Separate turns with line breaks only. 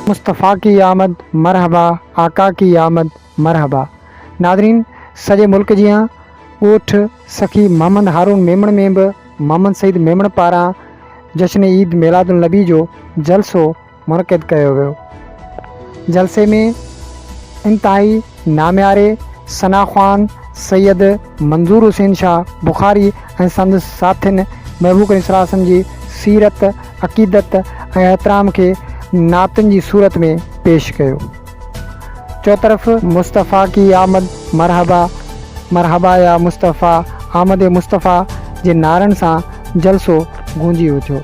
मुस्तफ़ा की आमद मरहबा, आका की आमद मरहबा। नादरीन, सॼे मुल्क जियां ॻोठ सखी मोहम्मद हारून मेमण में बि मोहम्मद सईद मेमण पारां जश्न ईद मिलादुल नबी जो जलसो मुनक़िद कयो वियो। जलसे में इंतहाई नाम्यारे सना ख़्वान, सैयद मंज़ूर हुसैन शाह बुख़ारी ऐं संदसि साथियुनि महबूब करीम सल्लल्लाहु अलैहि वसल्लम जी सीरत, अक़ीदत ऐं एहतराम खे नातुनि जी सूरत में पेश कयो। चौतरफ़ मुस्तफ़ा की आमद मरहबा, मरहबा या मुस्तफ़ा, आमद मुस्तफ़ा जे नारनि सां जलसो गूंजी उथियो।